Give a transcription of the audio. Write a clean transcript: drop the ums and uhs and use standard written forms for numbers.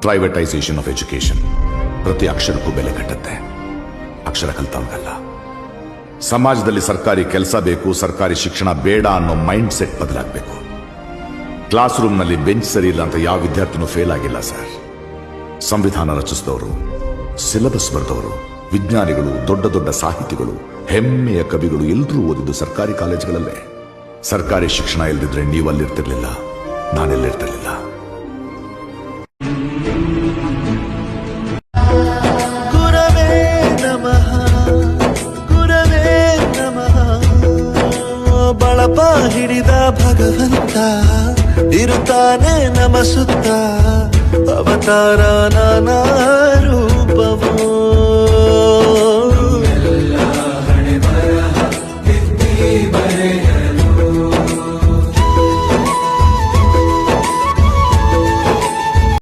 Privatisation of education ಪ್ರತಿ ಅಕ್ಷರಕ್ಕೂ ಬೆಲೆ ಕಟ್ಟುತ್ತೆ. ಅಕ್ಷರ ಕಲ್ತವಲ್ಲ. ಸಮಾಜದಲ್ಲಿ ಸರ್ಕಾರಿ ಕೆಲಸ ಬೇಕು, ಸರ್ಕಾರಿ ಶಿಕ್ಷಣ ಬೇಡ ಅನ್ನೋ ಮೈಂಡ್ ಸೆಟ್ ಬದಲಾಗಬೇಕು. ಕ್ಲಾಸ್ ರೂಮ್ನಲ್ಲಿ ಬೆಂಚ್ ಸರಿ ಇಲ್ಲ ಅಂತ ಯಾವ ವಿದ್ಯಾರ್ಥಿನೂ ಫೇಲ್ ಆಗಿಲ್ಲ ಸರ್. ಸಂವಿಧಾನ ರಚಿಸಿದವರು, ಸಿಲೆಬಸ್ ಬರೆದವರು, ವಿಜ್ಞಾನಿಗಳು, ದೊಡ್ಡ ದೊಡ್ಡ ಸಾಹಿತಿಗಳು, ಹೆಮ್ಮೆಯ ಕವಿಗಳು ಎಲ್ಲರೂ ಓದಿದ್ದು ಸರ್ಕಾರಿ ಕಾಲೇಜುಗಳಲ್ಲೇ. ಸರ್ಕಾರಿ ಶಿಕ್ಷಣ ಇಲ್ದಿದ್ರೆ ನೀವಲ್ಲಿರ್ತಿರ್ಲಿಲ್ಲ, ನಾನೆಲ್ಲಿರ್ತಿರ್ಲಿಲ್ಲ. ಬಳಪ ಹಿಡಿದ ಭಗವಂತ ಇರುತ್ತಾನೆ ನಮ ಸುತ್ತ ಅವತಾರ ನಾನಾ